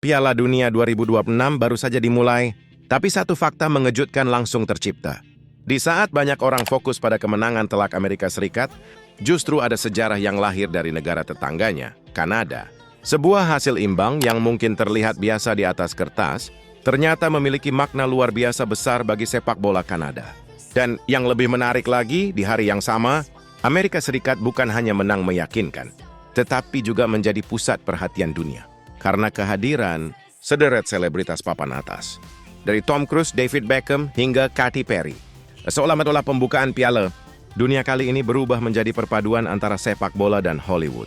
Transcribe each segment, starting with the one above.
Piala Dunia 2026 baru saja dimulai, tapi satu fakta mengejutkan langsung tercipta. Di saat banyak orang fokus pada kemenangan telak Amerika Serikat, justru ada sejarah yang lahir dari negara tetangganya, Kanada. Sebuah hasil imbang yang mungkin terlihat biasa di atas kertas, ternyata memiliki makna luar biasa besar bagi sepak bola Kanada. Dan yang lebih menarik lagi, di hari yang sama, Amerika Serikat bukan hanya menang meyakinkan, tetapi juga menjadi pusat perhatian dunia. Karena kehadiran sederet selebritas papan atas. Dari Tom Cruise, David Beckham, hingga Katy Perry. Seolah-olah pembukaan Piala Dunia kali ini berubah menjadi perpaduan antara sepak bola dan Hollywood.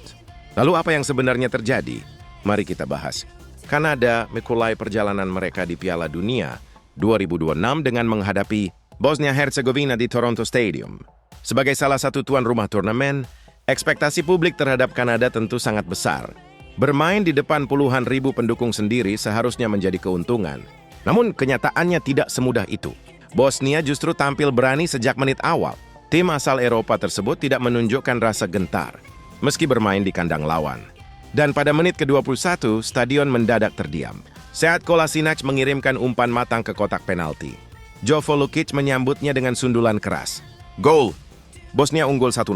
Lalu apa yang sebenarnya terjadi? Mari kita bahas. Kanada memulai perjalanan mereka di Piala Dunia 2026 dengan menghadapi Bosnia-Herzegovina di Toronto Stadium. Sebagai salah satu tuan rumah turnamen, ekspektasi publik terhadap Kanada tentu sangat besar. Bermain di depan puluhan ribu pendukung sendiri seharusnya menjadi keuntungan. Namun kenyataannya tidak semudah itu. Bosnia justru tampil berani sejak menit awal. Tim asal Eropa tersebut tidak menunjukkan rasa gentar, meski bermain di kandang lawan. Dan pada menit ke-21, stadion mendadak terdiam. Sead Kolasinac mengirimkan umpan matang ke kotak penalti. Jovo Lukic menyambutnya dengan sundulan keras. Gol! Bosnia unggul 1-0.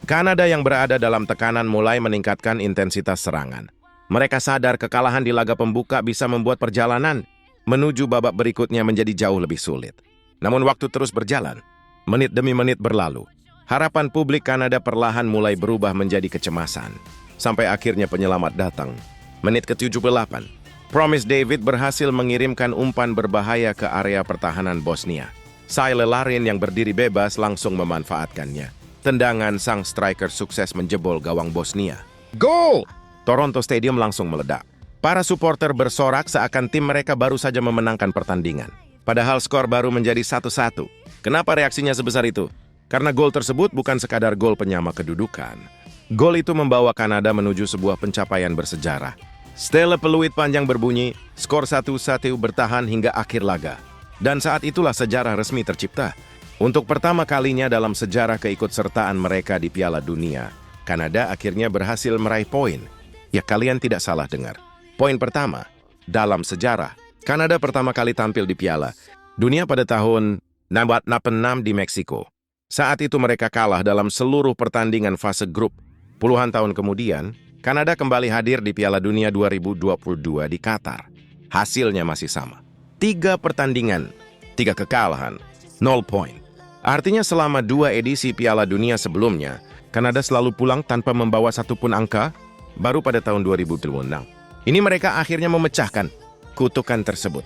Kanada yang berada dalam tekanan mulai meningkatkan intensitas serangan. Mereka sadar kekalahan di laga pembuka bisa membuat perjalanan menuju babak berikutnya menjadi jauh lebih sulit. Namun waktu terus berjalan. Menit demi menit berlalu. Harapan publik Kanada perlahan mulai berubah menjadi kecemasan. Sampai akhirnya penyelamat datang. Menit ke-78. Promise David berhasil mengirimkan umpan berbahaya ke area pertahanan Bosnia. Sile Larin yang berdiri bebas langsung memanfaatkannya. Tendangan sang striker sukses menjebol gawang Bosnia. Gol! Toronto Stadium langsung meledak. Para supporter bersorak seakan tim mereka baru saja memenangkan pertandingan. Padahal skor baru menjadi 1-1. Kenapa reaksinya sebesar itu? Karena gol tersebut bukan sekadar gol penyama kedudukan. Gol itu membawa Kanada menuju sebuah pencapaian bersejarah. Stele peluit panjang berbunyi, skor 1-1 bertahan hingga akhir laga. Dan saat itulah sejarah resmi tercipta. Untuk pertama kalinya dalam sejarah keikutsertaan mereka di Piala Dunia, Kanada akhirnya berhasil meraih poin. Ya, kalian tidak salah dengar. Poin pertama, dalam sejarah, Kanada pertama kali tampil di Piala Dunia pada tahun 1986 di Meksiko. Saat itu mereka kalah dalam seluruh pertandingan fase grup. Puluhan tahun kemudian, Kanada kembali hadir di Piala Dunia 2022 di Qatar. Hasilnya masih sama. 3 pertandingan, 3 kekalahan, 0 poin. Artinya selama 2 edisi Piala Dunia sebelumnya, Kanada selalu pulang tanpa membawa satupun angka, baru pada tahun 2026. Ini mereka akhirnya memecahkan kutukan tersebut.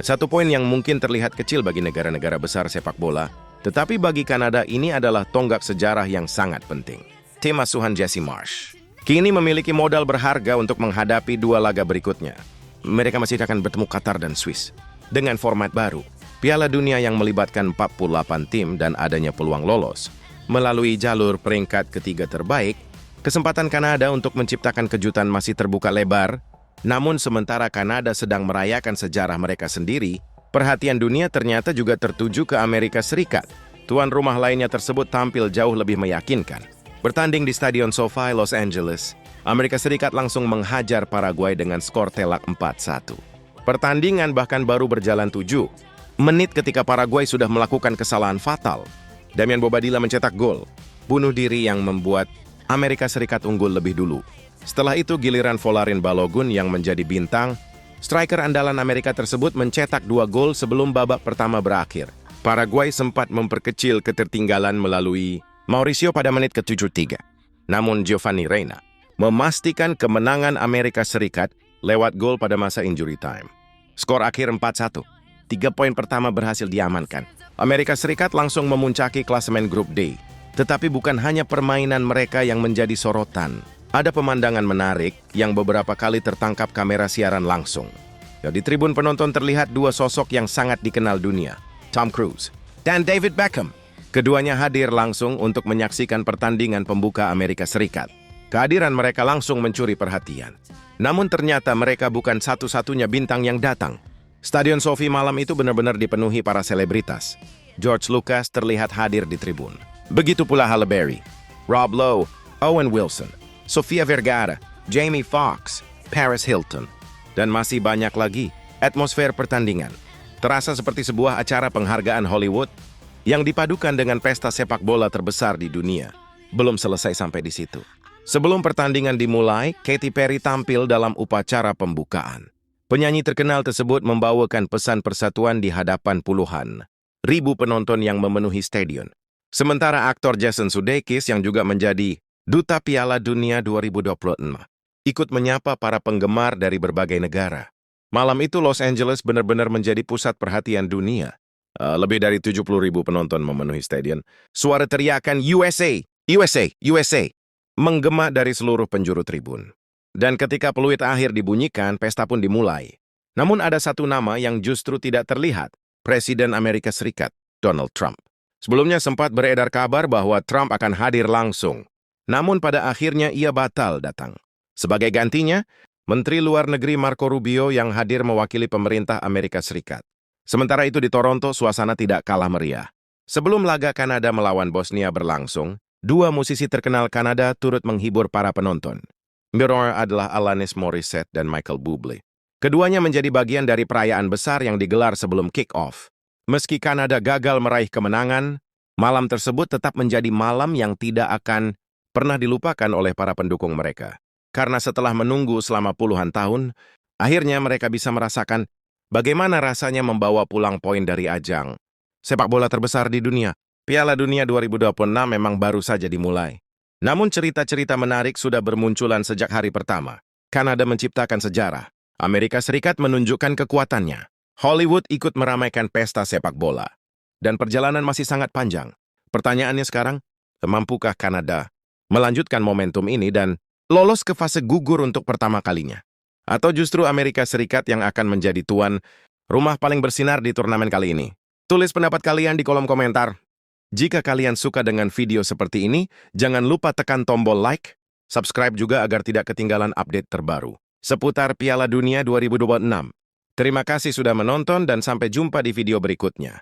1 poin yang mungkin terlihat kecil bagi negara-negara besar sepak bola, tetapi bagi Kanada ini adalah tonggak sejarah yang sangat penting. Tim asuhan Jesse Marsch kini memiliki modal berharga untuk menghadapi 2 laga berikutnya. Mereka masih akan bertemu Qatar dan Swiss. Dengan format baru, Piala Dunia yang melibatkan 48 tim dan adanya peluang lolos. Melalui jalur peringkat ketiga terbaik, kesempatan Kanada untuk menciptakan kejutan masih terbuka lebar. Namun sementara Kanada sedang merayakan sejarah mereka sendiri, perhatian dunia ternyata juga tertuju ke Amerika Serikat. Tuan rumah lainnya tersebut tampil jauh lebih meyakinkan. Bertanding di Stadion SoFi, Los Angeles, Amerika Serikat langsung menghajar Paraguay dengan skor telak 4-1. Pertandingan bahkan baru berjalan 7 menit ketika Paraguay sudah melakukan kesalahan fatal. Damian Bobadilla mencetak gol, bunuh diri yang membuat Amerika Serikat unggul lebih dulu. Setelah itu giliran Volarin Balogun yang menjadi bintang. Striker andalan Amerika tersebut mencetak 2 gol sebelum babak pertama berakhir. Paraguay sempat memperkecil ketertinggalan melalui Mauricio pada menit ke-73. Namun Giovanni Reyna memastikan kemenangan Amerika Serikat lewat gol pada masa injury time. Skor akhir 4-1. 3 poin pertama berhasil diamankan. Amerika Serikat langsung memuncaki klasemen grup D. Tetapi bukan hanya permainan mereka yang menjadi sorotan. Ada pemandangan menarik yang beberapa kali tertangkap kamera siaran langsung. Ya, di tribun penonton terlihat 2 sosok yang sangat dikenal dunia, Tom Cruise dan David Beckham. Keduanya hadir langsung untuk menyaksikan pertandingan pembuka Amerika Serikat. Kehadiran mereka langsung mencuri perhatian. Namun ternyata mereka bukan satu-satunya bintang yang datang. Stadion SoFi malam itu benar-benar dipenuhi para selebritas. George Lucas terlihat hadir di tribun. Begitu pula Halle Berry, Rob Lowe, Owen Wilson, Sofia Vergara, Jamie Foxx, Paris Hilton. Dan masih banyak lagi. Atmosfer pertandingan terasa seperti sebuah acara penghargaan Hollywood yang dipadukan dengan pesta sepak bola terbesar di dunia. Belum selesai sampai di situ. Sebelum pertandingan dimulai, Katy Perry tampil dalam upacara pembukaan. Penyanyi terkenal tersebut membawakan pesan persatuan di hadapan puluhan ribu penonton yang memenuhi stadion. Sementara aktor Jason Sudeikis yang juga menjadi Duta Piala Dunia 2026 ikut menyapa para penggemar dari berbagai negara. Malam itu Los Angeles benar-benar menjadi pusat perhatian dunia. Lebih dari 70.000 penonton memenuhi stadion. Suara teriakan USA, USA, USA menggema dari seluruh penjuru tribun. Dan ketika peluit akhir dibunyikan, pesta pun dimulai. Namun ada satu nama yang justru tidak terlihat, Presiden Amerika Serikat, Donald Trump. Sebelumnya sempat beredar kabar bahwa Trump akan hadir langsung. Namun pada akhirnya ia batal datang. Sebagai gantinya, Menteri Luar Negeri Marco Rubio yang hadir mewakili pemerintah Amerika Serikat. Sementara itu di Toronto, suasana tidak kalah meriah. Sebelum laga Kanada melawan Bosnia berlangsung, dua musisi terkenal Kanada turut menghibur para penonton. Mirror adalah Alanis Morissette dan Michael Bublé. Keduanya menjadi bagian dari perayaan besar yang digelar sebelum kick-off. Meski Kanada gagal meraih kemenangan, malam tersebut tetap menjadi malam yang tidak akan pernah dilupakan oleh para pendukung mereka. Karena setelah menunggu selama puluhan tahun, akhirnya mereka bisa merasakan bagaimana rasanya membawa pulang poin dari ajang sepak bola terbesar di dunia. Piala Dunia 2026 memang baru saja dimulai. Namun cerita-cerita menarik sudah bermunculan sejak hari pertama. Kanada menciptakan sejarah. Amerika Serikat menunjukkan kekuatannya. Hollywood ikut meramaikan pesta sepak bola. Dan perjalanan masih sangat panjang. Pertanyaannya sekarang, mampukah Kanada melanjutkan momentum ini dan lolos ke fase gugur untuk pertama kalinya? Atau justru Amerika Serikat yang akan menjadi tuan rumah paling bersinar di turnamen kali ini? Tulis pendapat kalian di kolom komentar. Jika kalian suka dengan video seperti ini, jangan lupa tekan tombol like, subscribe juga agar tidak ketinggalan update terbaru seputar Piala Dunia 2026. Terima kasih sudah menonton dan sampai jumpa di video berikutnya.